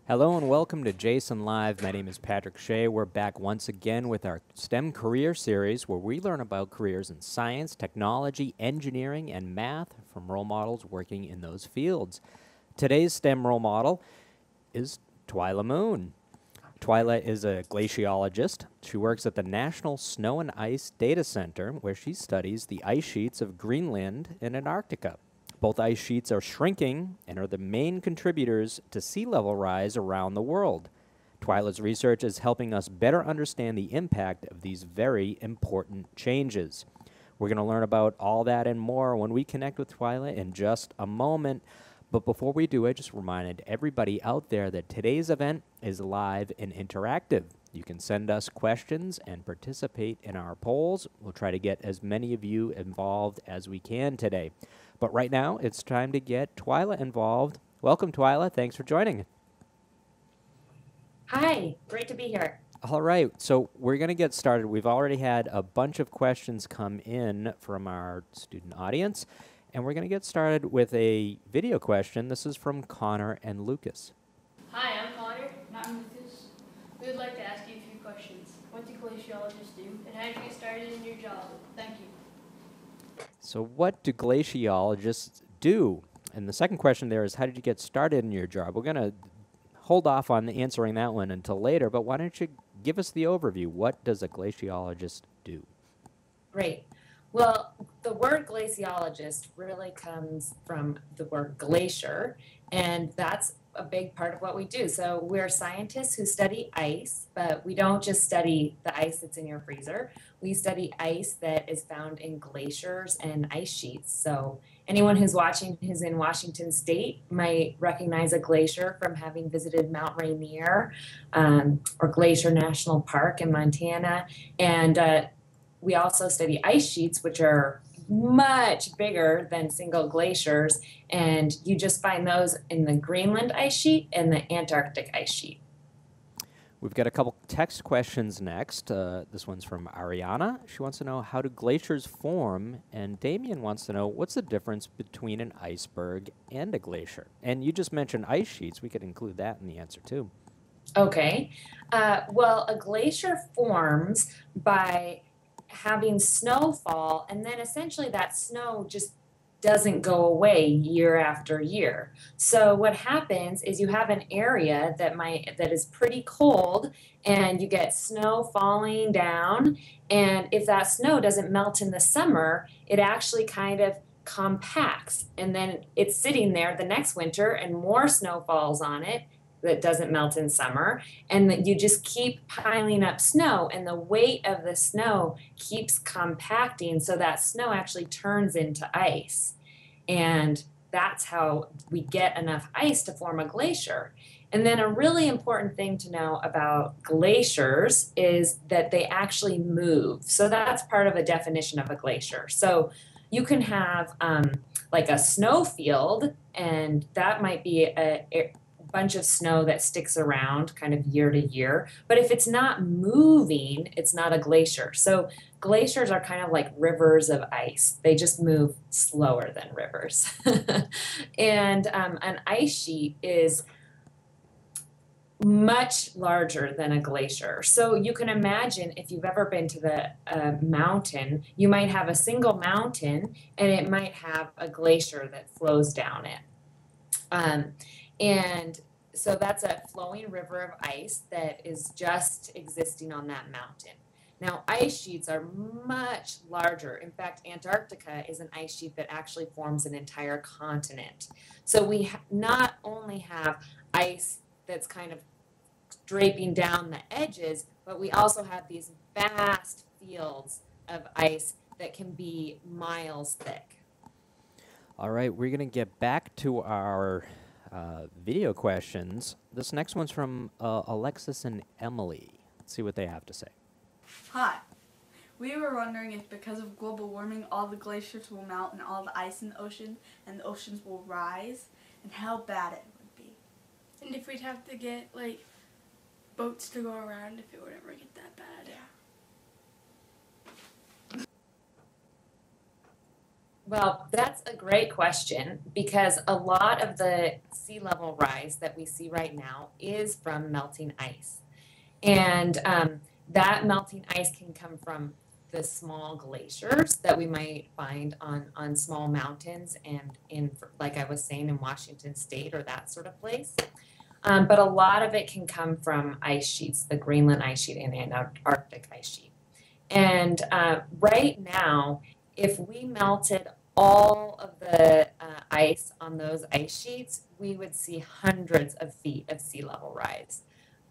Hello and welcome to Jason Live. My name is Patrick Shea. We're back once again with our STEM career series where we learn about careers in science, technology, engineering, and math from role models working in those fields. Today's STEM role model is Twila Moon. Twila is a glaciologist. She works at the National Snow and Ice Data Center where she studies the ice sheets of Greenland and Antarctica. Both ice sheets are shrinking and are the main contributors to sea level rise around the world. Twila's research is helping us better understand the impact of these very important changes. We're going to learn about all that and more when we connect with Twila in just a moment. But before we do, I just reminded everybody out there that today's event is live and interactive. You can send us questions and participate in our polls. We'll try to get as many of you involved as we can today. But right now, it's time to get Twila involved. Welcome, Twila. Thanks for joining. Hi, great to be here. All right, so we're going to get started. We've already had a bunch of questions come in from our student audience, and we're going to get started with a video question. This is from Connor and Lucas. Hi, I'm Connor. And I'm Lucas. We would like to ask you a few questions. What do glaciologists do, and how did you get started in your job? Thank you. So what do glaciologists do? And the second question there is, how did you get started in your job? We're going to hold off on answering that one until later, but why don't you give us the overview? What does a glaciologist do? Great. Well, the word glaciologist really comes from the word glacier, and that's a big part of what we do. So we're scientists who study ice, but we don't just study the ice that's in your freezer. We study ice that is found in glaciers and ice sheets. So anyone who's watching who's in Washington State might recognize a glacier from having visited Mount Rainier or Glacier National Park in Montana. And we also study ice sheets, which are much bigger than single glaciers, and you just find those in the Greenland ice sheet and the Antarctic ice sheet. We've got a couple text questions next. This one's from Ariana. She wants to know, how do glaciers form? And Damien wants to know, what's the difference between an iceberg and a glacier? And you just mentioned ice sheets. We could include that in the answer too. Okay. Well, a glacier forms by having snowfall, and then essentially that snow just doesn't go away year after year. So what happens is you have an area that is pretty cold, and you get snow falling down, and if that snow doesn't melt in the summer, it actually kind of compacts, and then it's sitting there the next winter and more snow falls on it that doesn't melt in summer, and that you just keep piling up snow, and the weight of the snow keeps compacting, so that snow actually turns into ice. And that's how we get enough ice to form a glacier. And then a really important thing to know about glaciers is that they actually move. So that's part of a definition of a glacier. So you can have like a snow field, and that might be a bunch of snow that sticks around kind of year to year. But if it's not moving, it's not a glacier. So glaciers are kind of like rivers of ice. They just move slower than rivers. And an ice sheet is much larger than a glacier. So you can imagine, if you've ever been to the mountain, you might have a single mountain and it might have a glacier that flows down it. And so that's a flowing river of ice that is just existing on that mountain. Now, ice sheets are much larger. In fact, Antarctica is an ice sheet that actually forms an entire continent. So we not only have ice that's kind of draping down the edges, but we also have these vast fields of ice that can be miles thick. All right, we're going to get back to our video questions. This next one's from Alexis and Emily. Let's see what they have to say. Hi. We were wondering if because of global warming, all the glaciers will melt and all the ice in the ocean and the oceans will rise, and how bad it would be. And if we'd have to get, like, boats to go around if it would ever get that bad. Yeah. Well, that's a great question because a lot of the sea level rise that we see right now is from melting ice. And that melting ice can come from the small glaciers that we might find on small mountains and in, like I was saying, in Washington State or that sort of place. But a lot of it can come from ice sheets, the Greenland ice sheet and Antarctic ice sheet. And right now, if we melted all of the ice on those ice sheets, we would see hundreds of feet of sea level rise.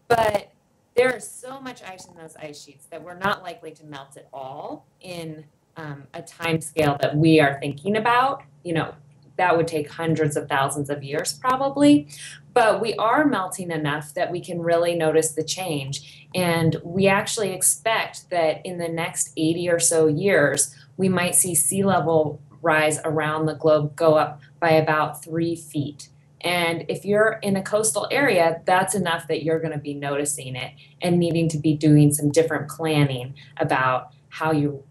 But there is so much ice in those ice sheets that we're not likely to melt it all in a time scale that we are thinking about. You know, that would take hundreds of thousands of years probably. But we are melting enough that we can really notice the change. And we actually expect that in the next 80 or so years, we might see sea level rise around the globe go up by about 3 feet. And if you're in a coastal area, that's enough that you're going to be noticing it and needing to be doing some different planning about how you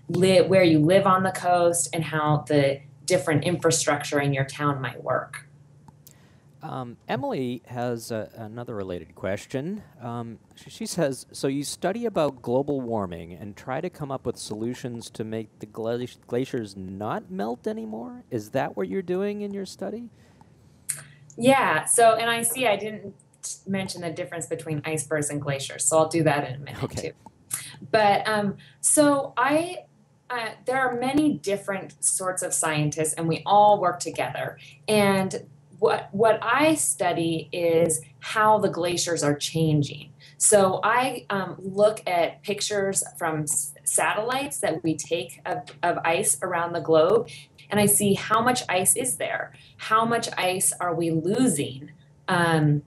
live, where you live on the coast, and how the different infrastructure in your town might work. Emily has another related question. She says, so you study about global warming and try to come up with solutions to make the glaciers not melt anymore? Is that what you're doing in your study? Yeah, so, and I see I didn't mention the difference between icebergs and glaciers, so I'll do that in a minute too. But there are many different sorts of scientists, and we all work together. And what I study is how the glaciers are changing. So I look at pictures from satellites that we take of ice around the globe, and I see how much ice is there, how much ice are we losing. And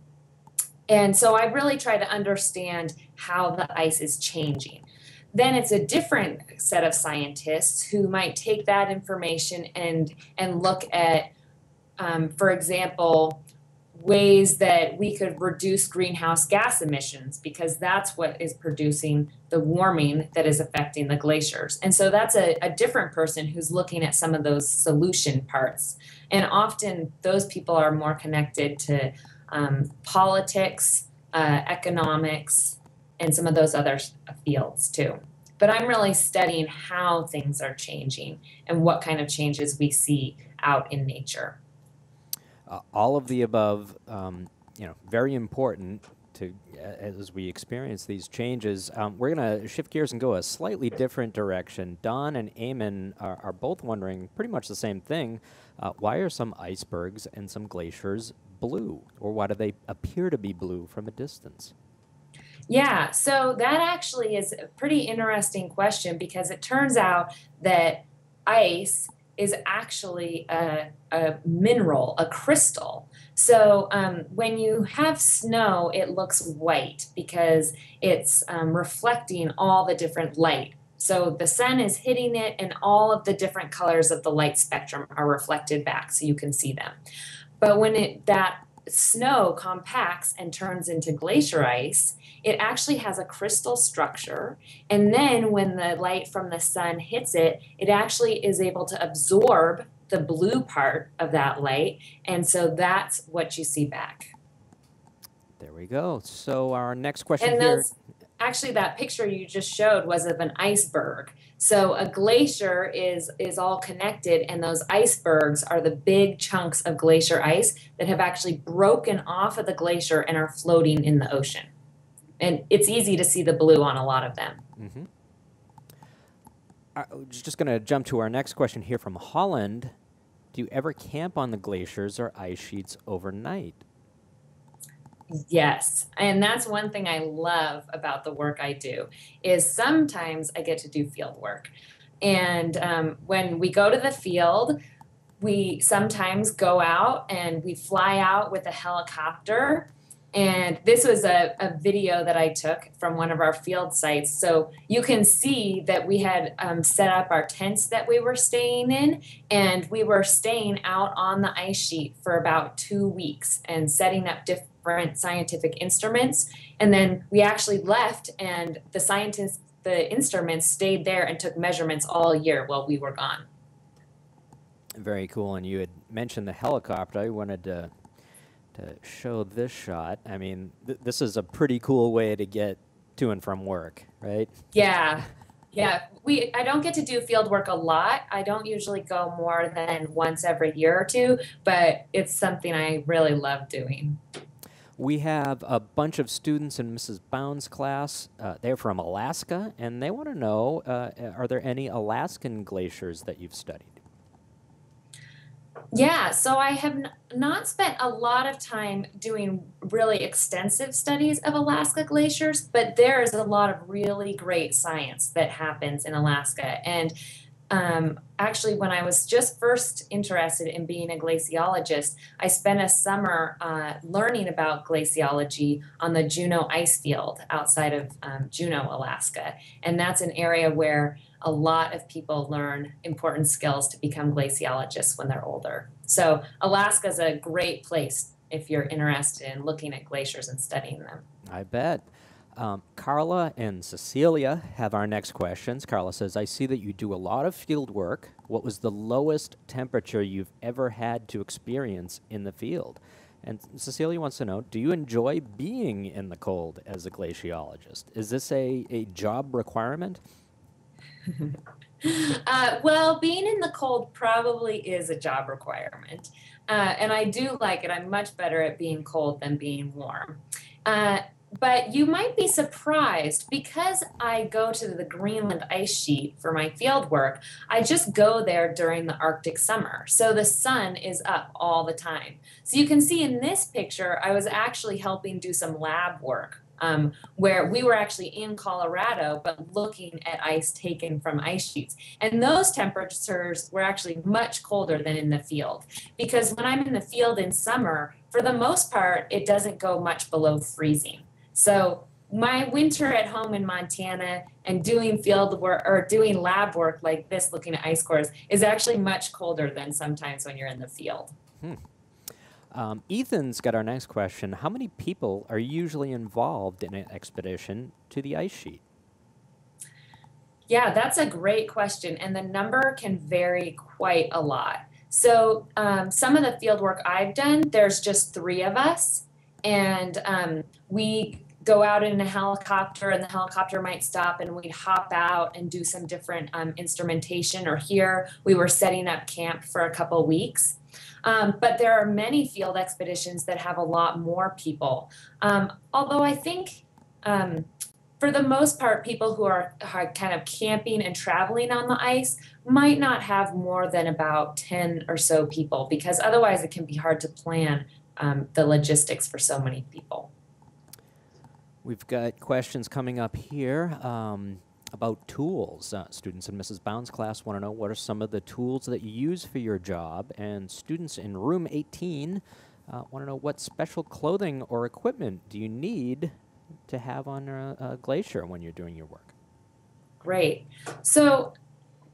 so I really try to understand how the ice is changing. Then it's a different set of scientists who might take that information and look at, for example, ways that we could reduce greenhouse gas emissions, because that's what is producing the warming that is affecting the glaciers. And so that's a different person who's looking at some of those solution parts. And often those people are more connected to politics, economics, and some of those other fields too. But I'm really studying how things are changing and what kind of changes we see out in nature. All of the above, very important to as we experience these changes. We're going to shift gears and go a slightly different direction. Don and Eamon are both wondering pretty much the same thing. Why are some icebergs and some glaciers blue? Or why do they appear to be blue from a distance? Yeah, so that actually is a pretty interesting question, because it turns out that ice is actually a mineral, a crystal. So when you have snow, it looks white because it's reflecting all the different light. So the sun is hitting it, and all of the different colors of the light spectrum are reflected back so you can see them. But when that snow compacts and turns into glacier ice, it actually has a crystal structure. And then when the light from the sun hits it, it actually is able to absorb the blue part of that light. And so that's what you see back. There we go. So our next question and here. those, actually, that picture you just showed was of an iceberg. So a glacier is all connected, and those icebergs are the big chunks of glacier ice that have actually broken off of the glacier and are floating in the ocean. And it's easy to see the blue on a lot of them. Mm-hmm. Just going to jump to our next question here from Holland. Do you ever camp on the glaciers or ice sheets overnight? Yes, and that's one thing I love about the work I do, is sometimes I get to do field work. And when we go to the field, we sometimes go out and we fly out with a helicopter. And this was a video that I took from one of our field sites. So you can see that we had set up our tents that we were staying in, and we were staying out on the ice sheet for about 2 weeks and setting up different scientific instruments. And then we actually left, and the instruments stayed there and took measurements all year while we were gone. Very cool. And you had mentioned the helicopter. I wanted to show this shot. I mean, this is a pretty cool way to get to and from work, right? Yeah. Yeah, I don't get to do field work a lot. I don't usually go more than once every year or two, but it's something I really love doing. We have a bunch of students in Mrs. Bound's class. They're from Alaska, and they want to know, are there any Alaskan glaciers that you've studied? Yeah, so I have not spent a lot of time doing really extensive studies of Alaska glaciers, but there is a lot of really great science that happens in Alaska. And actually, when I was just first interested in being a glaciologist, I spent a summer learning about glaciology on the Juneau ice field outside of Juneau, Alaska. And that's an area where a lot of people learn important skills to become glaciologists when they're older. So Alaska is a great place if you're interested in looking at glaciers and studying them. I bet. Carla and Cecilia have our next questions. Carla says, I see that you do a lot of field work. What was the lowest temperature you've ever had to experience in the field? And Cecilia wants to know, do you enjoy being in the cold as a glaciologist? Is this a job requirement? Well, being in the cold probably is a job requirement. And I do like it. I'm much better at being cold than being warm. But you might be surprised because I go to the Greenland ice sheet for my field work. I just go there during the Arctic summer. So the sun is up all the time. So you can see in this picture, I was actually helping do some lab work. Where we were actually in Colorado, but looking at ice taken from ice sheets. And those temperatures were actually much colder than in the field. Because when I'm in the field in summer, for the most part, it doesn't go much below freezing. So my winter at home in Montana and doing field work or doing lab work like this, looking at ice cores, is actually much colder than sometimes when you're in the field. Ethan's got our next question. How many people are usually involved in an expedition to the ice sheet? Yeah, that's a great question. And the number can vary quite a lot. So some of the field work I've done, there's just 3 of us. And we go out in a helicopter and the helicopter might stop and we'd hop out and do some different instrumentation. Or here we were setting up camp for a couple weeks. But there are many field expeditions that have a lot more people. Although I think for the most part, people who are kind of camping and traveling on the ice might not have more than about 10 or so people, because otherwise it can be hard to plan the logistics for so many people. We've got questions coming up here about tools. Students in Mrs. Bound's class want to know what are some of the tools that you use for your job, and students in room 18 want to know what special clothing or equipment do you need to have on a glacier when you're doing your work. Great. So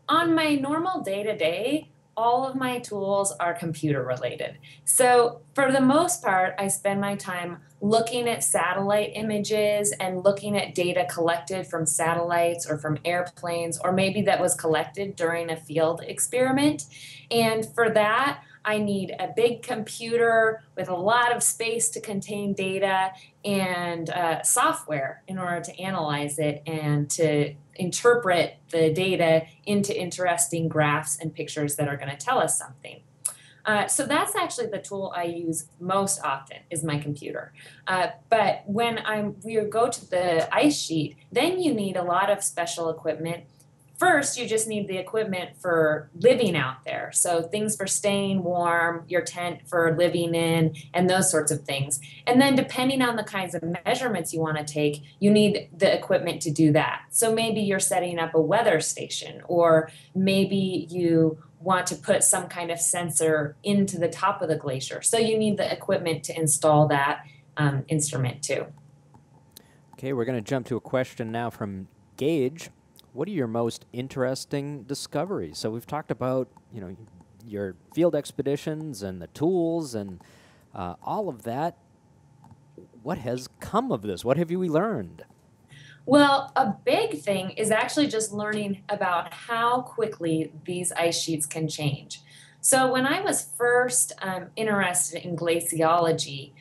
on my normal day-to-day, all of my tools are computer related. So for the most part, I spend my time looking at satellite images and looking at data collected from satellites or from airplanes, or maybe that was collected during a field experiment. And for that, I need a big computer with a lot of space to contain data and software in order to analyze it and to interpret the data into interesting graphs and pictures that are going to tell us something. So that's actually the tool I use most often is my computer. But when we go to the ice sheet, then you need a lot of special equipment. First, you just need the equipment for living out there. So things for staying warm, your tent for living in, and those sorts of things. And then depending on the kinds of measurements you want to take, you need the equipment to do that. So maybe you're setting up a weather station, or maybe you want to put some kind of sensor into the top of the glacier. So you need the equipment to install that instrument too. Okay, we're going to jump to a question now from Gage. What are your most interesting discoveries? So we've talked about, your field expeditions and the tools and all of that. What has come of this? What have you learned? Well, a big thing is actually just learning about how quickly these ice sheets can change. So when I was first interested in glaciology,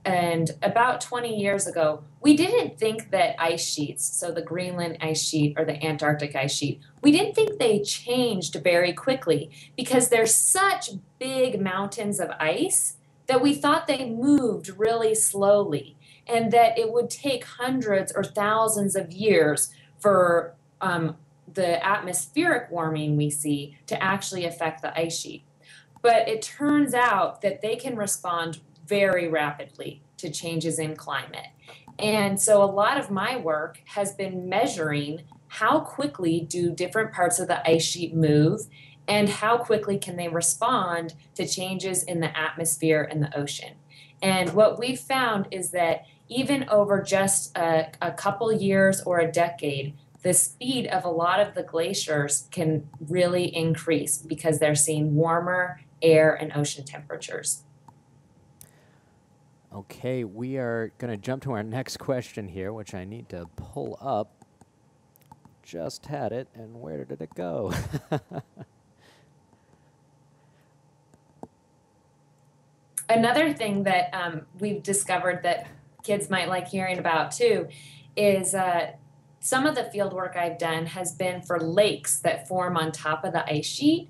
and about 20 years ago, we didn't think that ice sheets, so the Greenland ice sheet or the Antarctic ice sheet, we didn't think they changed very quickly because they're such big mountains of ice that we thought they moved really slowly and that it would take hundreds or thousands of years for the atmospheric warming we see to actually affect the ice sheet. But it turns out that they can respond very rapidly to changes in climate. And so a lot of my work has been measuring how quickly do different parts of the ice sheet move and how quickly can they respond to changes in the atmosphere and the ocean. And what we've found is that even over just a couple years or a decade, the speed of a lot of the glaciers can really increase because they're seeing warmer air and ocean temperatures. Okay, we are going to jump to our next question here, which I need to pull up. Just had it, and where did it go? Another thing that we've discovered that kids might like hearing about too is some of the field work I've done has been for lakes that form on top of the ice sheet.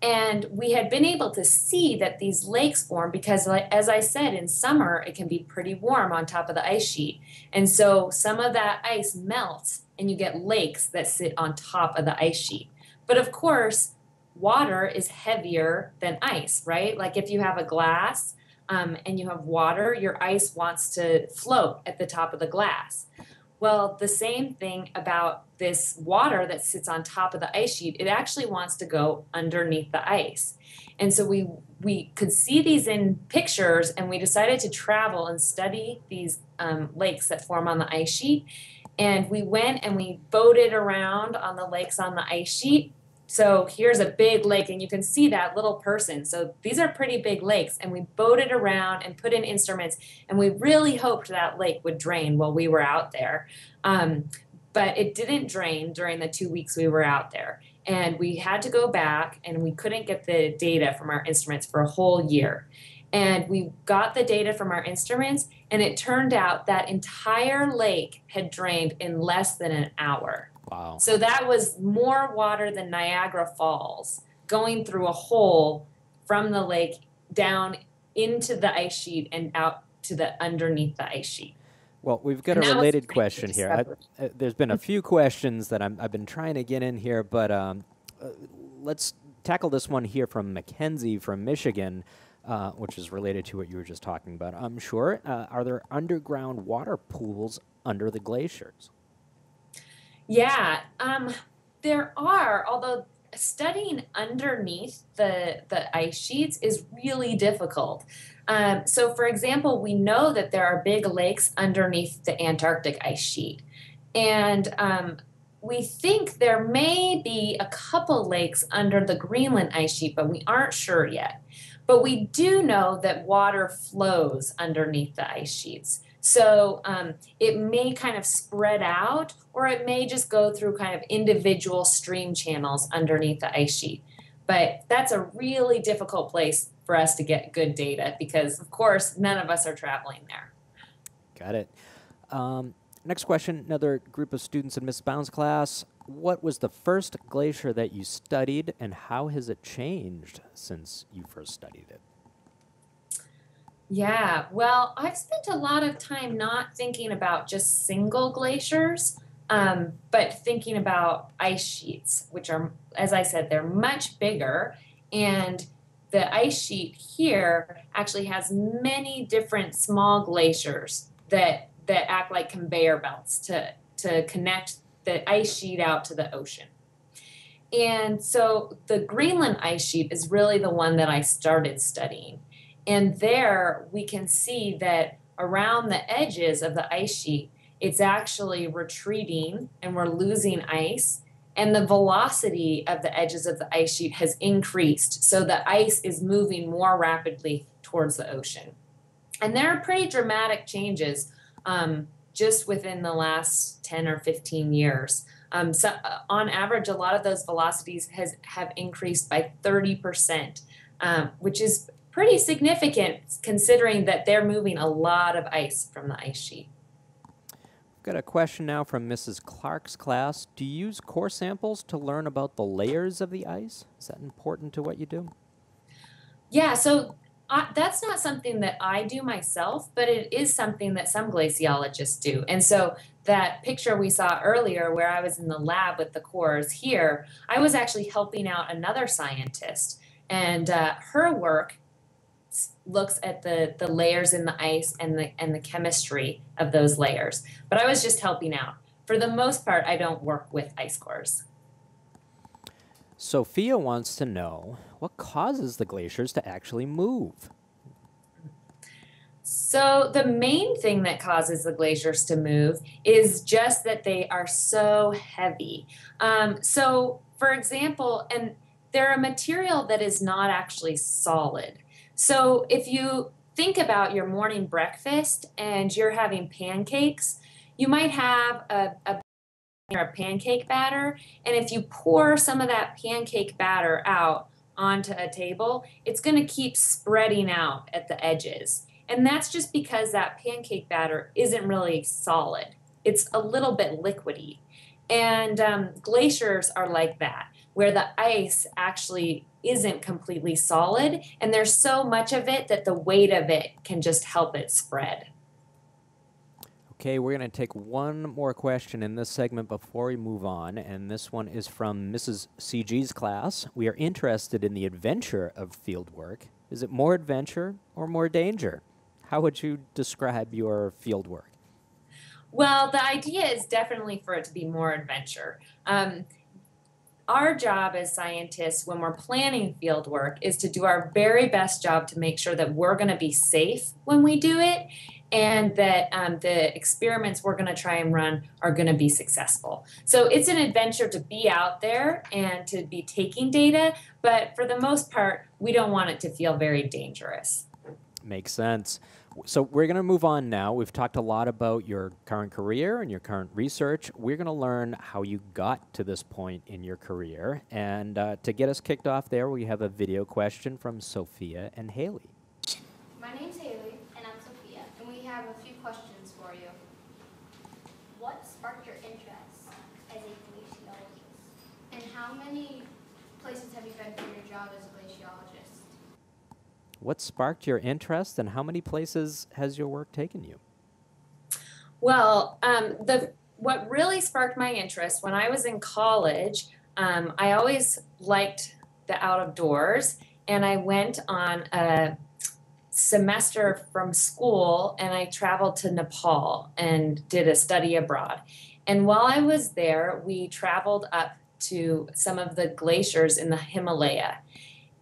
And we had been able to see that these lakes form because, as I said, in summer, it can be pretty warm on top of the ice sheet. And so some of that ice melts and you get lakes that sit on top of the ice sheet. But of course, water is heavier than ice, right? Like if you have a glass and you have water, your ice wants to float at the top of the glass. Well, the same thing about this water that sits on top of the ice sheet, it actually wants to go underneath the ice. And so we could see these in pictures and we decided to travel and study these lakes that form on the ice sheet. And we went and we boated around on the lakes on the ice sheet. So here's a big lake and you can see that little person. So these are pretty big lakes and we boated around and put in instruments and we really hoped that lake would drain while we were out there. But it didn't drain during the 2 weeks we were out there. And we had to go back and we couldn't get the data from our instruments for a whole year. And we got the data from our instruments and it turned out that entire lake had drained in less than an hour. Wow. So that was more water than Niagara Falls going through a hole from the lake down into the ice sheet and out to the underneath the ice sheet. Well, we've got a related question here. There's been a few questions that I've been trying to get in here, but let's tackle this one here from Mackenzie from Michigan, which is related to what you were just talking about. I'm sure. Are there underground water pools under the glaciers? Yeah, there are, although studying underneath the ice sheets is really difficult. So for example, we know that there are big lakes underneath the Antarctic ice sheet. And we think there may be a couple lakes under the Greenland ice sheet, but we aren't sure yet. But we do know that water flows underneath the ice sheets. So it may kind of spread out, or it may just go through kind of individual stream channels underneath the ice sheet. But that's a really difficult place for us to get good data because, of course, none of us are traveling there. Got it. Next question, another group of students in Miss Bounds class. What was the first glacier that you studied, and how has it changed since you first studied it? Yeah, well, I've spent a lot of time not thinking about just single glaciers, but thinking about ice sheets, which are, as I said, they're much bigger. And the ice sheet here actually has many different small glaciers that act like conveyor belts to connect the ice sheet out to the ocean. And so the Greenland ice sheet is really the one that I started studying. And there we can see that around the edges of the ice sheet, it's actually retreating and we're losing ice. And the velocity of the edges of the ice sheet has increased. So the ice is moving more rapidly towards the ocean. And there are pretty dramatic changes just within the last 10 or 15 years. So on average, a lot of those velocities have increased by 30%, which is pretty significant considering that they're moving a lot of ice from the ice sheet. Got a question now from Mrs. Clark's class. Do you use core samples to learn about the layers of the ice? Is that important to what you do? Yeah, so that's not something that I do myself, but it is something that some glaciologists do. And so that picture we saw earlier where I was in the lab with the cores here, I was actually helping out another scientist. And her work looks at the layers in the ice and the chemistry of those layers. But I was just helping out. For the most part, I don't work with ice cores. Sophia wants to know what causes the glaciers to actually move. So the main thing that causes the glaciers to move is just that they are so heavy. So for example, and they're a material that is not actually solid. So if you think about your morning breakfast and you're having pancakes, you might have a pancake batter, and if you pour some of that pancake batter out onto a table, it's going to keep spreading out at the edges. And that's just because that pancake batter isn't really solid. It's a little bit liquidy. And glaciers are like that, where the ice actually isn't completely solid, and there's so much of it that the weight of it can just help it spread. Okay, we're going to take one more question in this segment before we move on, and this one is from Mrs. CG's class. We are interested in the adventure of fieldwork. Is it more adventure or more danger? How would you describe your fieldwork? Well, the idea is definitely for it to be more adventure. Our job as scientists when we're planning field work is to do our very best job to make sure that we're going to be safe when we do it and that the experiments we're going to try and run are going to be successful. So it's an adventure to be out there and to be taking data, but for the most part, we don't want it to feel very dangerous. Makes sense. So we're going to move on now. We've talked a lot about your current career and your current research. We're going to learn how you got to this point in your career. And to get us kicked off there, we have a video question from Sophia and Haley. My name's Haley, and I'm Sophia, and we have a few questions for you. What sparked your interest as a glaciologist? And how many places have you been for your job as a glaciologist? What sparked your interest, and how many places has your work taken you? Well, what really sparked my interest when I was in college, I always liked the out of doors, and I went on a semester from school and I traveled to Nepal and did a study abroad. And while I was there, we traveled up to some of the glaciers in the Himalaya.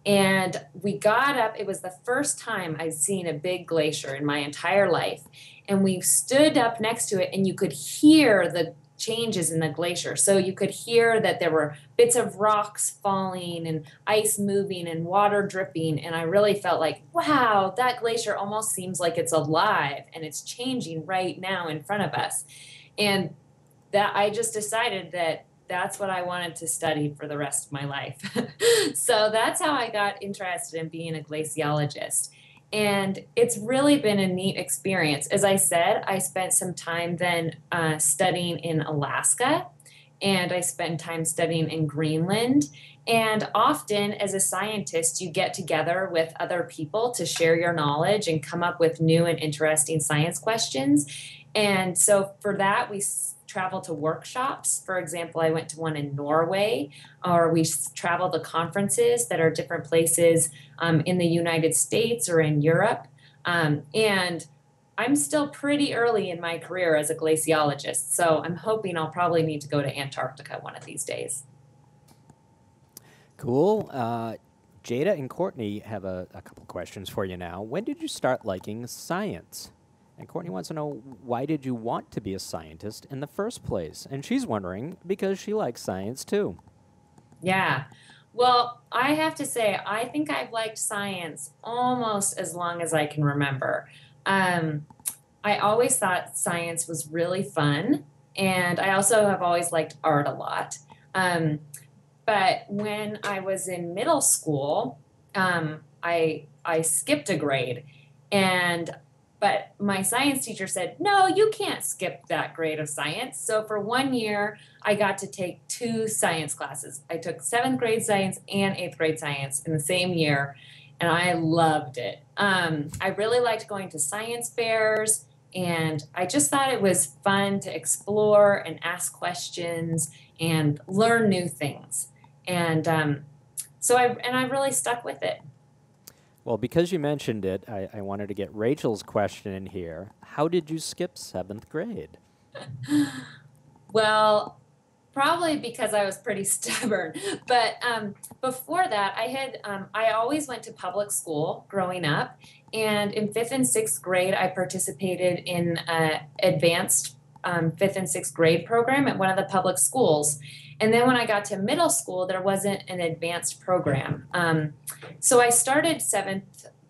And we got up, it was the first time I'd seen a big glacier in my entire life. And we stood up next to it and you could hear the changes in the glacier. So you could hear that there were bits of rocks falling and ice moving and water dripping. And I really felt like, wow, that glacier almost seems like it's alive and it's changing right now in front of us. And that I just decided that that's what I wanted to study for the rest of my life. So that's how I got interested in being a glaciologist. And it's really been a neat experience. As I said, I spent some time then studying in Alaska, and I spent time studying in Greenland. And often as a scientist, you get together with other people to share your knowledge and come up with new and interesting science questions. And so for that, we travel to workshops. For example, I went to one in Norway, or we travel to conferences that are different places in the United States or in Europe. And I'm still pretty early in my career as a glaciologist, so I'm hoping I'll probably need to go to Antarctica one of these days. Cool. Jada and Courtney have a couple questions for you now. When did you start liking science? And Courtney wants to know, why did you want to be a scientist in the first place? And she's wondering because she likes science too. Yeah. Well, I have to say, I think I've liked science almost as long as I can remember. I always thought science was really fun, And I also have always liked art a lot. But when I was in middle school, I skipped a grade, but my science teacher said, no, you can't skip that grade of science. So for 1 year, I got to take 2 science classes. I took 7th grade science and 8th grade science in the same year, and I loved it. I really liked going to science fairs, and I just thought it was fun to explore and ask questions and learn new things. And so I really stuck with it. Well, because you mentioned it, I wanted to get Rachel's question in here. How did you skip 7th grade? Well, probably because I was pretty stubborn. But before that, I always went to public school growing up. And in 5th and 6th grade, I participated in an advanced 5th and 6th grade program at one of the public schools. And then when I got to middle school, there wasn't an advanced program. So I started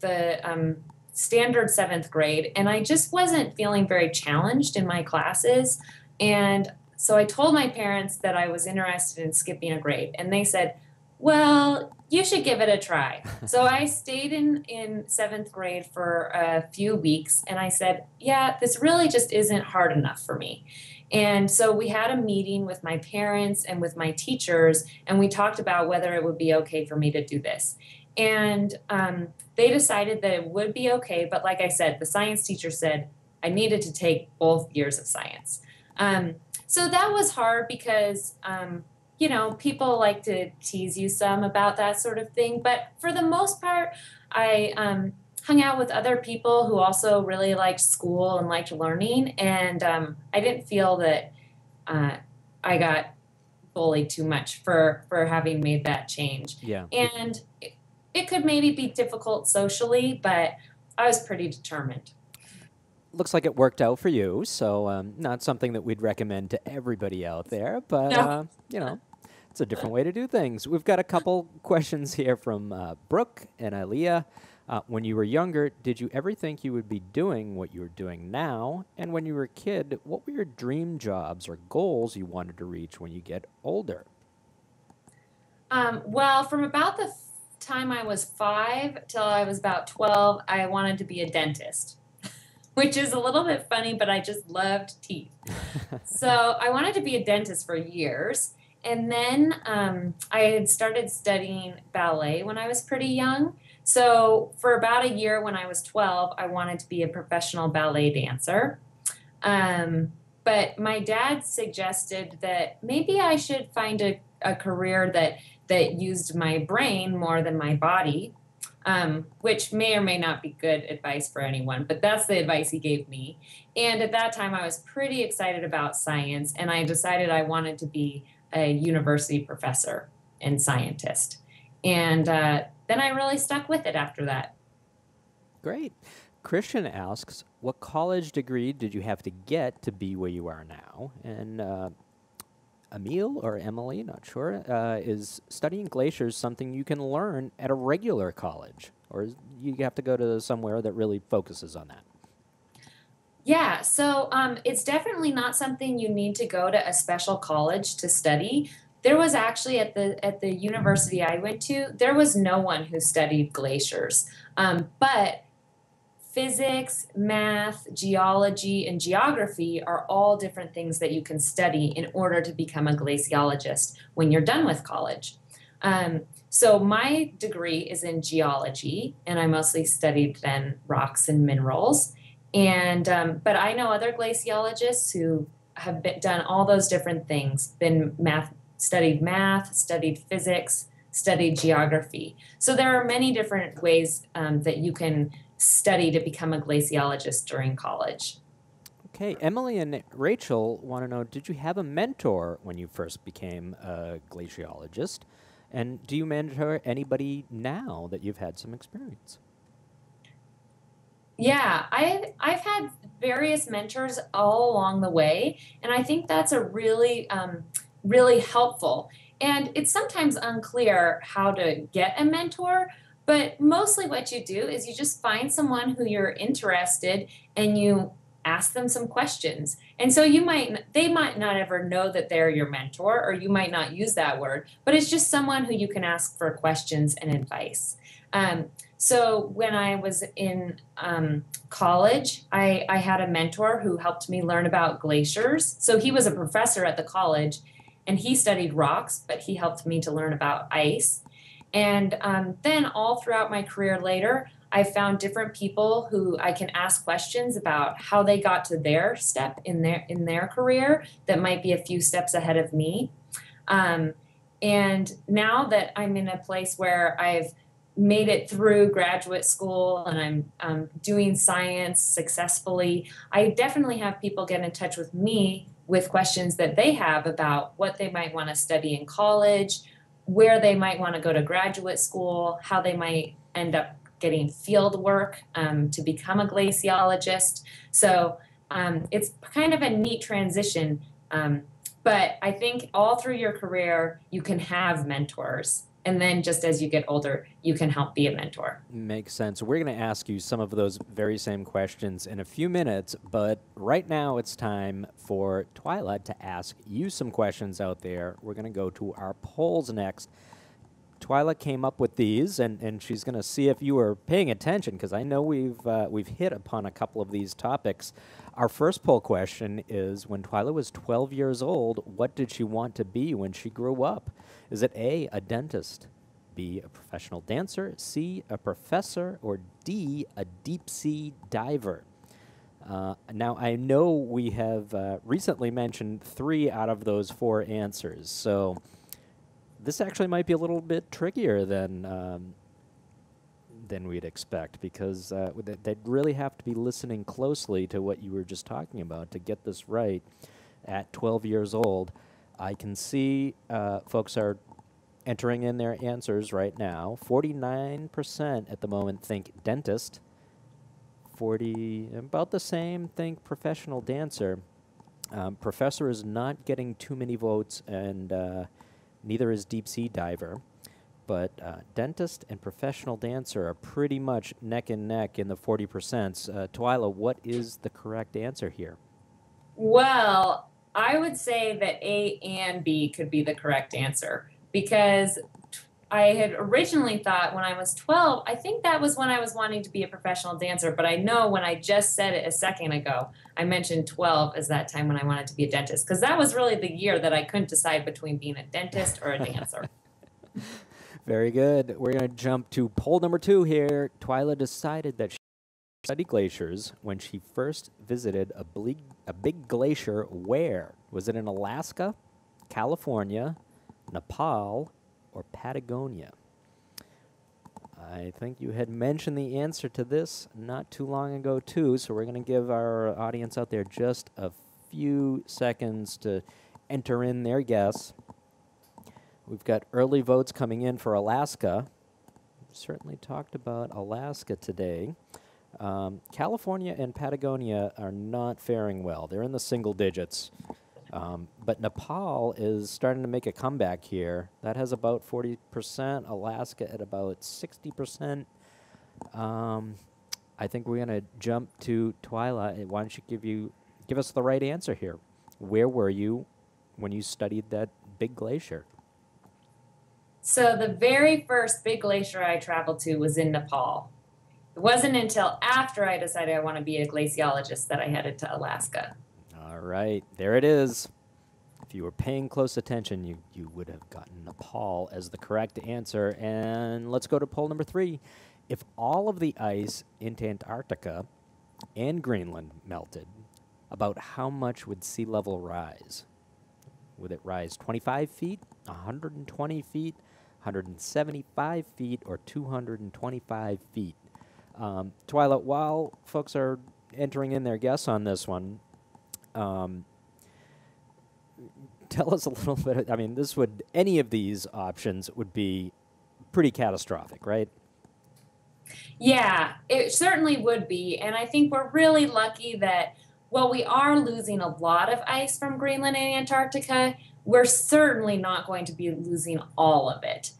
the standard 7th grade, and I just wasn't feeling very challenged in my classes. And so I told my parents that I was interested in skipping a grade, and they said, well, you should give it a try. So I stayed in 7th grade for a few weeks, and I said, yeah, this really just isn't hard enough for me. And so we had a meeting with my parents and with my teachers, and we talked about whether it would be okay for me to do this. And they decided that it would be okay, but like I said, the science teacher said I needed to take both years of science. So that was hard because, people like to tease you some about that sort of thing. But for the most part, I hung out with other people who also really liked school and liked learning. And I didn't feel that I got bullied too much for having made that change. Yeah. And it could maybe be difficult socially, but I was pretty determined. Looks like it worked out for you, so not something that we'd recommend to everybody out there, but, No. it's a different way to do things. We've got a couple questions here from Brooke and Aaliyah. When you were younger, did you ever think you would be doing what you're doing now? And when you were a kid, what were your dream jobs or goals you wanted to reach when you get older? Well, from about the time I was 5 till I was about 12, I wanted to be a dentist, which is a little bit funny, but I just loved teeth. So I wanted to be a dentist for years. And then I had started studying ballet when I was pretty young. So for about a year when I was 12, I wanted to be a professional ballet dancer. But my dad suggested that maybe I should find a career that used my brain more than my body, which may or may not be good advice for anyone, but that's the advice he gave me. And at that time, I was pretty excited about science, and I decided I wanted to be a university professor and scientist. And then I really stuck with it after that. Great. Christian asks, what college degree did you have to get to be where you are now? And Emil or Emily, not sure, is studying glaciers something you can learn at a regular college? Or you have to go to somewhere that really focuses on that? Yeah, so it's definitely not something you need to go to a special college to study. There was actually at the university I went to, there was no one who studied glaciers. But physics, math, geology, and geography are all different things that you can study in order to become a glaciologist when you're done with college. So my degree is in geology, and I mostly studied then rocks and minerals. And but I know other glaciologists who have done all those different things, studied math, studied physics, studied geography. So there are many different ways that you can study to become a glaciologist during college. Okay, Emily and Rachel want to know, did you have a mentor when you first became a glaciologist? And do you mentor anybody now that you've had some experience? Yeah, I've had various mentors all along the way, and I think that's a really really helpful. And it's sometimes unclear how to get a mentor, but mostly what you do is you just find someone who you're interested and you ask them some questions. And so they might not ever know that they're your mentor, or you might not use that word, but it's just someone who you can ask for questions and advice. So when I was in college, I had a mentor who helped me learn about glaciers. So he was a professor at the college, and he studied rocks, but he helped me to learn about ice. And then all throughout my career later, I found different people who I can ask questions about how they got to their step in their career that might be a few steps ahead of me. And now that I'm in a place where I've made it through graduate school and I'm doing science successfully, I definitely have people get in touch with me with questions that they have about what they might want to study in college, where they might want to go to graduate school, how they might end up getting field work to become a glaciologist. So it's kind of a neat transition. But I think all through your career, you can have mentors. And then just as you get older, you can help be a mentor. Makes sense. We're going to ask you some of those very same questions in a few minutes, but right now it's time for Twila to ask you some questions out there. We're going to go to our polls next. Twila came up with these, and she's going to see if you were paying attention, because I know we've hit upon a couple of these topics. Our first poll question is, when Twila was 12 years old, what did she want to be when she grew up? Is it A, a dentist, B, a professional dancer, C, a professor, or D, a deep-sea diver? Now, I know we have recently mentioned 3 out of those 4 answers, so this actually might be a little bit trickier than we'd expect, because they'd really have to be listening closely to what you were just talking about to get this right at 12 years old. I can see folks are entering in their answers right now. 49% at the moment think dentist. 40, about the same, think professional dancer. Professor is not getting too many votes, and neither is deep sea diver. But dentist and professional dancer are pretty much neck and neck in the 40%. Twila, what is the correct answer here? Well, I would say that A and B could be the correct answer, because I had originally thought when I was 12, I think that was when I was wanting to be a professional dancer, but I know when I just said it a second ago, I mentioned 12 as that time when I wanted to be a dentist, because that was really the year that I couldn't decide between being a dentist or a dancer. Very good. We're going to jump to poll number 2 here. Twila decided that she studied glaciers when she first visited a big glacier. Where? Was it in Alaska, California, Nepal, or Patagonia? I think you had mentioned the answer to this not too long ago, too, so we're going to give our audience out there just a few seconds to enter in their guess. We've got early votes coming in for Alaska. We've certainly talked about Alaska today. California and Patagonia are not faring well. They're in the single digits. But Nepal is starting to make a comeback here. That has about 40%, Alaska at about 60%. I think we're going to jump to Twila. Why don't you give us the right answer here? Where were you when you studied that big glacier? So the very first big glacier I traveled to was in Nepal. It wasn't until after I decided I want to be a glaciologist that I headed to Alaska. All right, there it is. If you were paying close attention, you would have gotten Nepal as the correct answer. And let's go to poll number 3. If all of the ice into Antarctica and Greenland melted, about how much would sea level rise? Would it rise 25 feet, 120 feet, 175 feet, or 225 feet? Twila, while folks are entering in their guess on this one, tell us a little bit. I mean, any of these options would be pretty catastrophic, right? Yeah, it certainly would be. And I think we're really lucky that while we are losing a lot of ice from Greenland and Antarctica, we're certainly not going to be losing all of it.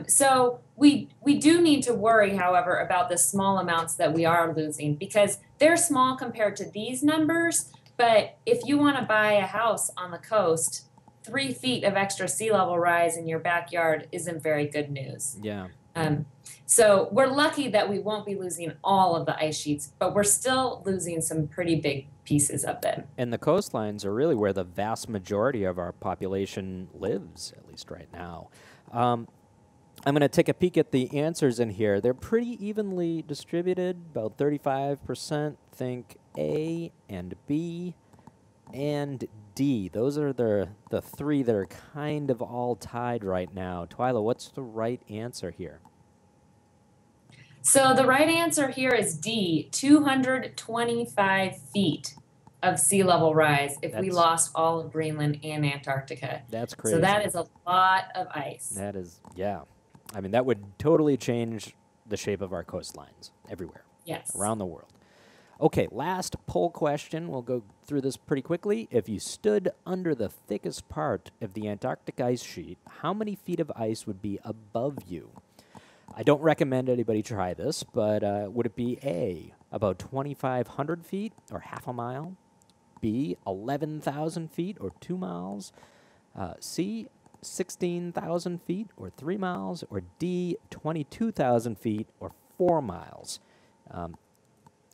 So we do need to worry, however, about the small amounts that we are losing because they're small compared to these numbers. But if you want to buy a house on the coast, 3 feet of extra sea level rise in your backyard isn't very good news. Yeah. So we're lucky that we won't be losing all of the ice sheets, but we're still losing some pretty big pieces of them. And the coastlines are really where the vast majority of our population lives, at least right now. I'm going to take a peek at the answers in here. They're pretty evenly distributed. About 35% think A and B and D. Those are the 3 that are kind of all tied right now. Twila, what's the right answer here? So the right answer here is D, 225 feet of sea level rise if we lost all of Greenland and Antarctica. That's crazy. So that is a lot of ice. That is, yeah. I mean, that would totally change the shape of our coastlines everywhere. Yes. Around the world. Okay, last poll question. We'll go through this pretty quickly. If you stood under the thickest part of the Antarctic ice sheet, how many feet of ice would be above you? I don't recommend anybody try this, but would it be A, about 2,500 feet or half a mile? B, 11,000 feet or 2 miles? C, 16,000 feet or 3 miles? Or D, 22,000 feet or 4 miles?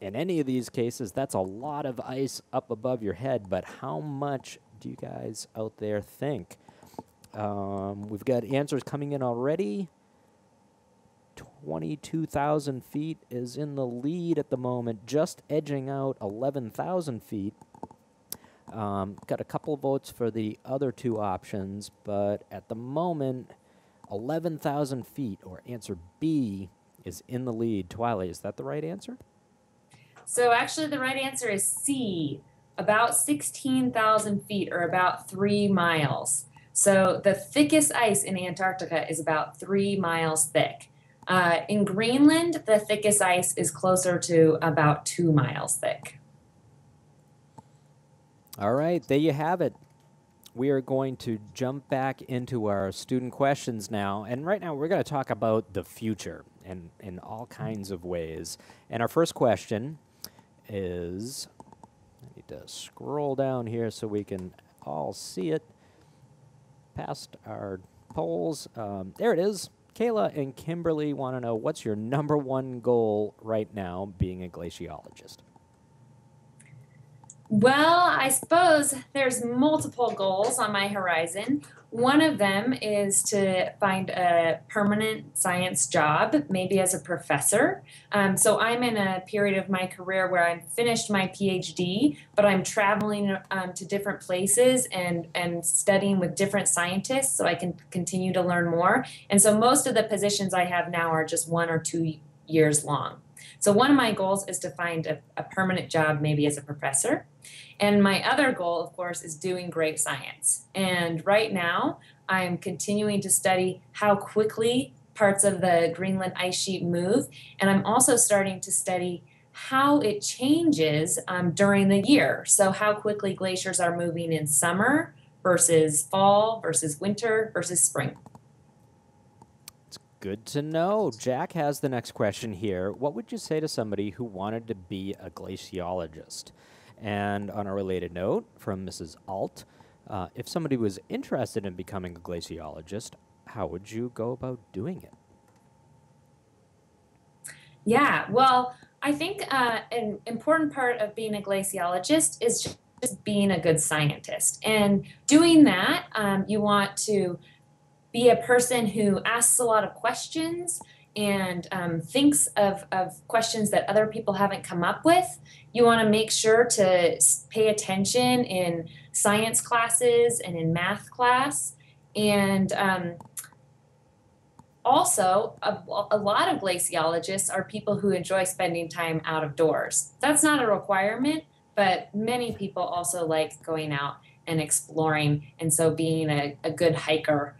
In any of these cases, that's a lot of ice up above your head, but how much do you guys out there think? We've got answers coming in already. 22,000 feet is in the lead at the moment, just edging out 11,000 feet. Got a couple votes for the other 2 options, but at the moment, 11,000 feet, or answer B, is in the lead. Twila, is that the right answer? So actually the right answer is C, about 16,000 feet or about 3 miles. So the thickest ice in Antarctica is about 3 miles thick. In Greenland, the thickest ice is closer to about 2 miles thick. All right, there you have it. We are going to jump back into our student questions now. And right now, we're going to talk about the future and in all kinds of ways. And our first question is, I need to scroll down here so we can all see it past our polls. There it is. Kayla and Kimberly want to know, what's your #1 goal right now being a glaciologist? Well, I suppose there's multiple goals on my horizon. One of them is to find a permanent science job, maybe as a professor. So I'm in a period of my career where I've finished my PhD, but I'm traveling to different places and studying with different scientists so I can continue to learn more. And so most of the positions I have now are just 1 or 2 years long. So one of my goals is to find a permanent job, maybe as a professor. And my other goal, of course, is doing great science. And right now, I'm continuing to study how quickly parts of the Greenland ice sheet move. And I'm also starting to study how it changes during the year. So how quickly glaciers are moving in summer versus fall versus winter versus spring. Good to know. Jack has the next question here. What would you say to somebody who wanted to be a glaciologist? And on a related note from Mrs. Alt, if somebody was interested in becoming a glaciologist, how would you go about doing it? Yeah, well, I think an important part of being a glaciologist is just being a good scientist. And doing that, you want to be a person who asks a lot of questions and thinks of questions that other people haven't come up with. You want to make sure to pay attention in science classes and in math class. And also, a lot of glaciologists are people who enjoy spending time out of doors. That's not a requirement, but many people also like going out and exploring. And so being a good hiker,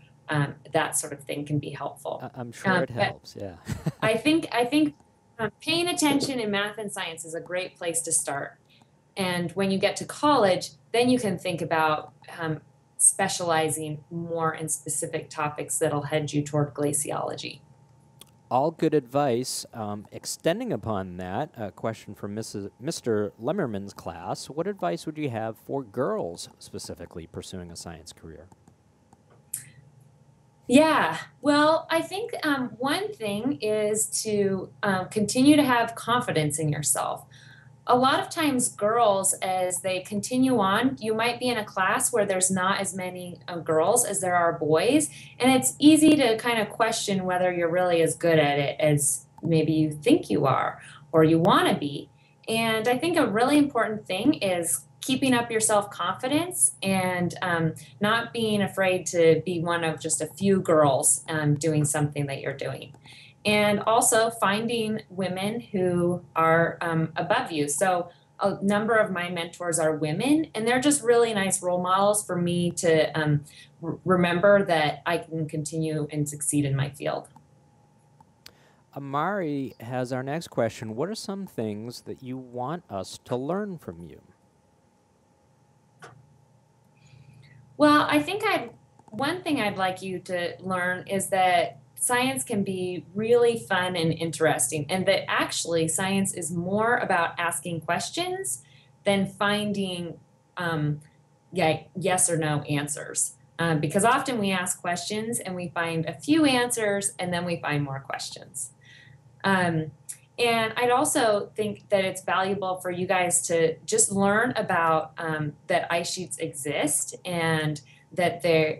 that sort of thing can be helpful. I'm sure it helps, yeah. I think paying attention in math and science is a great place to start. And when you get to college, then you can think about specializing more in specific topics that'll head you toward glaciology. All good advice. Extending upon that, a question from Mr. Lemmerman's class. What advice would you have for girls specifically pursuing a science career? Yeah, well, I think one thing is to continue to have confidence in yourself. A lot of times, girls, as they continue on, you might be in a class where there's not as many girls as there are boys, and it's easy to kind of question whether you're really as good at it as maybe you think you are or you want to be. And I think a really important thing is keeping up your self confidence and not being afraid to be one of just a few girls doing something that you're doing. And also finding women who are above you. So a number of my mentors are women, and they're just really nice role models for me to remember that I can continue and succeed in my field. Amari has our next question. What are some things that you want us to learn from you? Well, I think one thing I'd like you to learn is that science can be really fun and interesting, and that actually science is more about asking questions than finding yes or no answers. Because often we ask questions and we find a few answers and then we find more questions. And I'd also think that it's valuable for you guys to just learn about that ice sheets exist and that they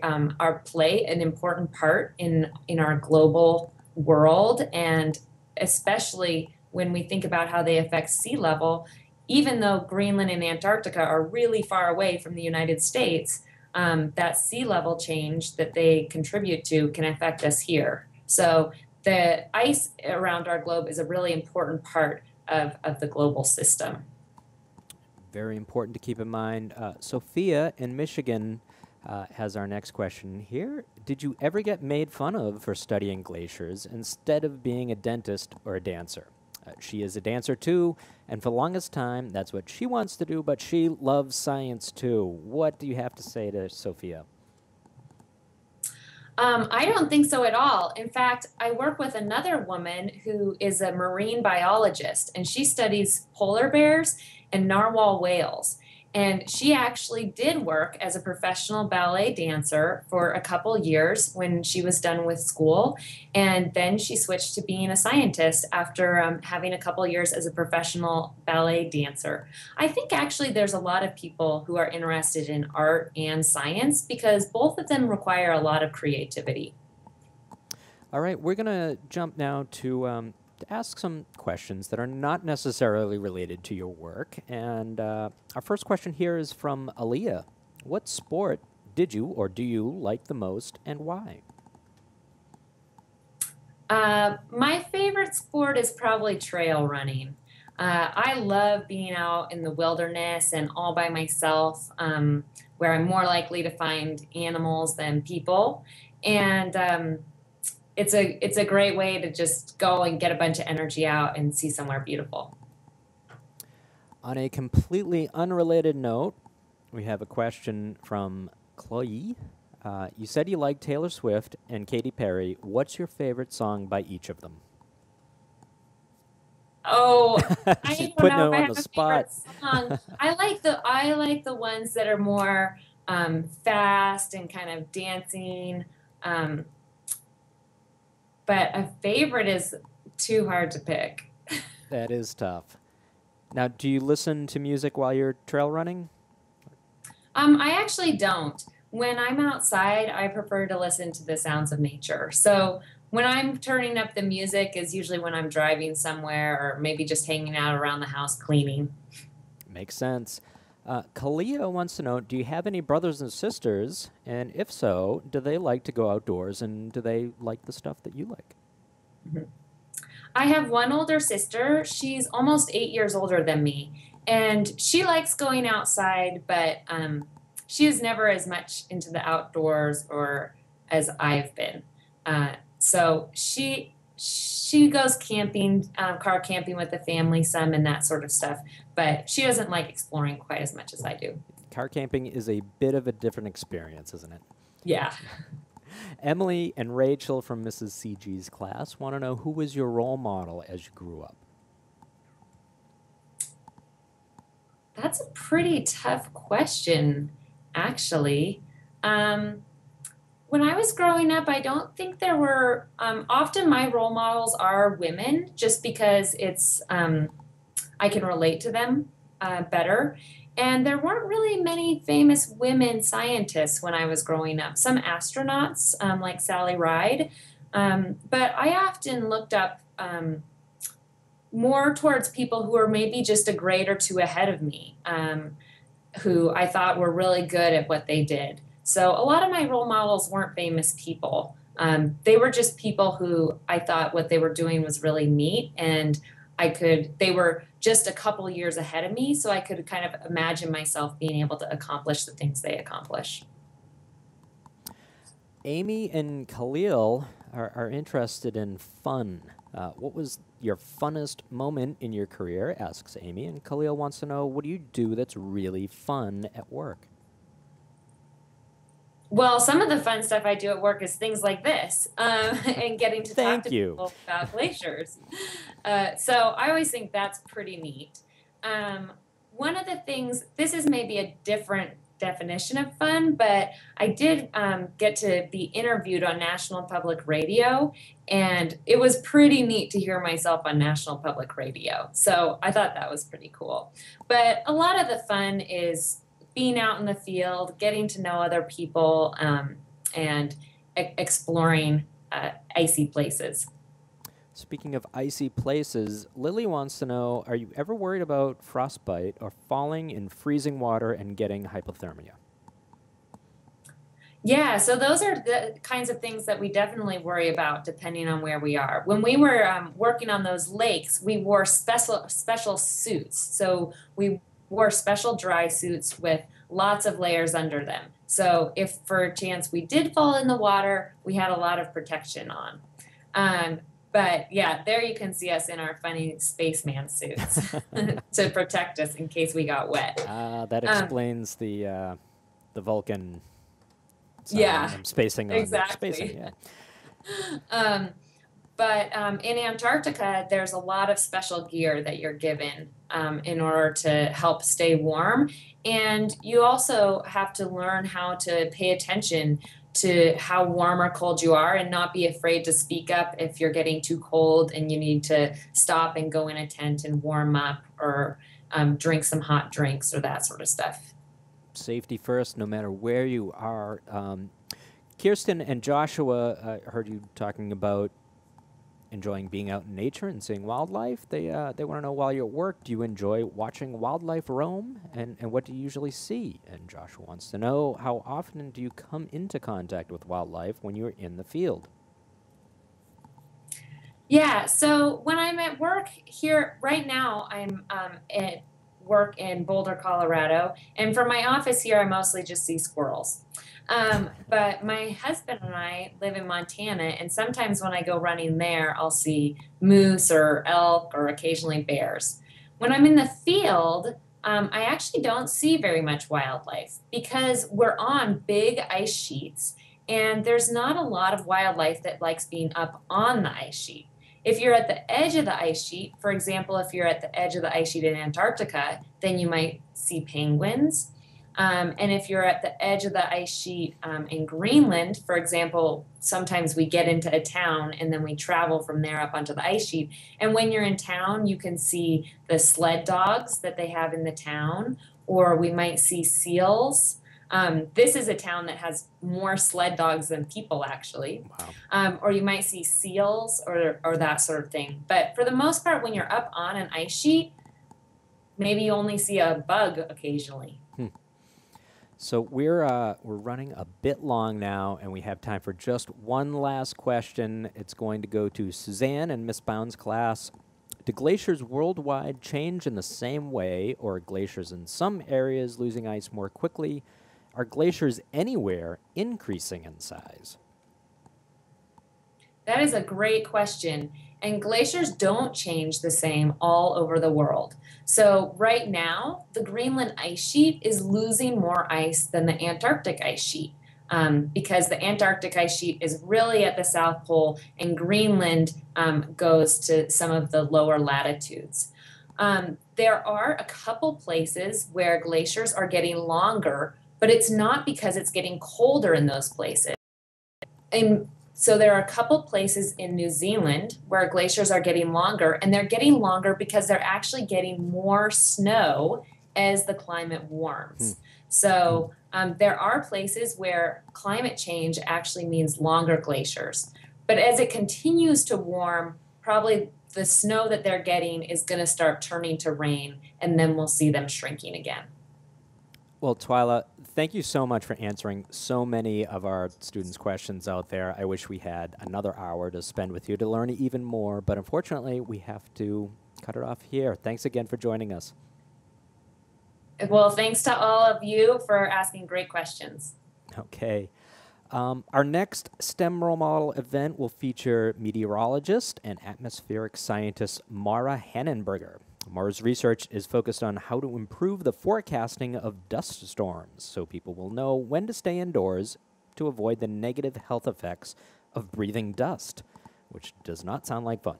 play an important part in our global world, and especially when we think about how they affect sea level. Even though Greenland and Antarctica are really far away from the United States, that sea level change that they contribute to can affect us here. So the ice around our globe is a really important part of the global system. Very important to keep in mind. Sophia in Michigan has our next question here. Did you ever get made fun of for studying glaciers instead of being a dentist or a dancer? She is a dancer too, and for the longest time, that's what she wants to do, but she loves science too. What do you have to say to Sophia? I don't think so at all. In fact, I work with another woman who is a marine biologist, and she studies polar bears and narwhal whales. And she actually did work as a professional ballet dancer for a couple years when she was done with school. And then she switched to being a scientist after having a couple years as a professional ballet dancer. I think actually there's a lot of people who are interested in art and science because both of them require a lot of creativity. All right, we're going to jump now to ask some questions that are not necessarily related to your work. And our first question here is from Aaliyah. What sport did you or do you like the most and why? My favorite sport is probably trail running. I love being out in the wilderness and all by myself, where I'm more likely to find animals than people. And it's a great way to just go and get a bunch of energy out and see somewhere beautiful. On a completely unrelated note, we have a question from Chloe. You said you like Taylor Swift and Katy Perry. What's your favorite song by each of them? Oh, I She's don't putting know her if I on have the a spot. favorite song. I like the ones that are more fast and kind of dancing. But a favorite is too hard to pick. That is tough. Now, do you listen to music while you're trail running? I actually don't. When I'm outside, I prefer to listen to the sounds of nature. So when I'm turning up the music is usually when I'm driving somewhere or maybe just hanging out around the house cleaning. Makes sense. Kalia wants to know, do you have any brothers and sisters? And if so, do they like to go outdoors and do they like the stuff that you like? Mhm. I have one older sister. She's almost 8 years older than me. And she likes going outside, but she is never as much into the outdoors or as I've been. So she she goes camping, car camping with the family some and that sort of stuff, but she doesn't like exploring quite as much as I do. Car camping is a bit of a different experience, isn't it? Yeah. Emily and Rachel from Mrs. CG's class want to know, who was your role model as you grew up? That's a pretty tough question, actually. When I was growing up, I don't think there were, often my role models are women, just because it's, I can relate to them better. And there weren't really many famous women scientists when I was growing up. Some astronauts, like Sally Ride, but I often looked up more towards people who were maybe just a grade or two ahead of me, who I thought were really good at what they did. So a lot of my role models weren't famous people. They were just people who I thought what they were doing was really neat, and they were just a couple years ahead of me, so I could kind of imagine myself being able to accomplish the things they accomplish. Amy and Khalil are interested in fun. What was your funnest moment in your career, asks Amy, and Khalil wants to know, what do you do that's really fun at work? Well, some of the fun stuff I do at work is things like this, and getting to talk to people about glaciers. So I always think that's pretty neat. One of the things, this is maybe a different definition of fun, but I did get to be interviewed on National Public Radio, and it was pretty neat to hear myself on National Public Radio. So I thought that was pretty cool. But a lot of the fun is being out in the field, getting to know other people, and exploring icy places. Speaking of icy places, Lily wants to know, are you ever worried about frostbite or falling in freezing water and getting hypothermia? Yeah, so those are the kinds of things that we definitely worry about depending on where we are. When we were working on those lakes, we wore special suits. So we wore special dry suits with lots of layers under them. So if for a chance we did fall in the water, we had a lot of protection on. But yeah, there you can see us in our funny spaceman suits to protect us in case we got wet. That explains the Vulcan. Yeah, I'm spacing on exactly. Spacing, yeah. But in Antarctica, there's a lot of special gear that you're given in order to help stay warm. And you also have to learn how to pay attention to how warm or cold you are and not be afraid to speak up if you're getting too cold and you need to stop and go in a tent and warm up, or drink some hot drinks or that sort of stuff. Safety first, no matter where you are. Kirsten and Joshua, I heard you talking about enjoying being out in nature and seeing wildlife. They want to know, while you're at work, do you enjoy watching wildlife roam, and what do you usually see? And Joshua wants to know, how often do you come into contact with wildlife when you're in the field? Yeah, so when I'm at work here, right now I'm at work in Boulder, Colorado, and from my office here I mostly just see squirrels. But my husband and I live in Montana, and sometimes when I go running there, I'll see moose or elk or occasionally bears. When I'm in the field, I actually don't see very much wildlife because we're on big ice sheets, and there's not a lot of wildlife that likes being up on the ice sheet. If you're at the edge of the ice sheet, for example, if you're at the edge of the ice sheet in Antarctica, then you might see penguins. And if you're at the edge of the ice sheet in Greenland, for example, sometimes we get into a town and then we travel from there up onto the ice sheet. And when you're in town, you can see the sled dogs that they have in the town, or we might see seals. This is a town that has more sled dogs than people, actually. Wow. Or you might see seals or that sort of thing. But for the most part, when you're up on an ice sheet, maybe you only see a bug occasionally. So we're running a bit long now, and we have time for just one last question. It's going to go to Suzanne and Miss Bound's class. Do glaciers worldwide change in the same way, or are glaciers in some areas losing ice more quickly? Are glaciers anywhere increasing in size? That is a great question. And glaciers don't change the same all over the world. So right now, the Greenland ice sheet is losing more ice than the Antarctic ice sheet. Because the Antarctic ice sheet is really at the South Pole and Greenland goes to some of the lower latitudes. There are a couple places where glaciers are getting longer, but it's not because it's getting colder in those places. And so there are a couple places in New Zealand where glaciers are getting longer, and they're getting longer because they're actually getting more snow as the climate warms. So there are places where climate change actually means longer glaciers. But as it continues to warm, probably the snow that they're getting is going to start turning to rain, and then we'll see them shrinking again. Well, Twila, thank you so much for answering so many of our students' questions out there. I wish we had another hour to spend with you to learn even more, but unfortunately, we have to cut it off here. Thanks again for joining us. Well, thanks to all of you for asking great questions. Okay. Our next STEM role model event will feature meteorologist and atmospheric scientist Mara Hannenberger. Mara's research is focused on how to improve the forecasting of dust storms so people will know when to stay indoors to avoid the negative health effects of breathing dust, which does not sound like fun.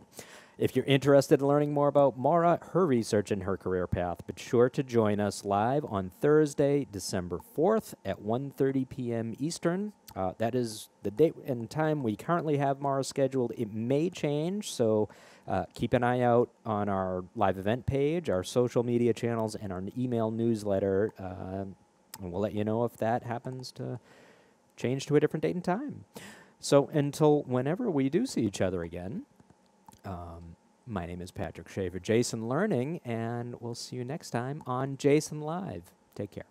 If you're interested in learning more about Mara, her research, and her career path, be sure to join us live on Thursday, December 4th at 1:30 p.m. Eastern. That is the date and time we currently have Mara scheduled. It may change, so keep an eye out on our live event page, our social media channels, and our email newsletter, and we'll let you know if that happens to change to a different date and time. So until whenever we do see each other again, my name is Patrick Shea for Jason Learning, and we'll see you next time on Jason Live. Take care.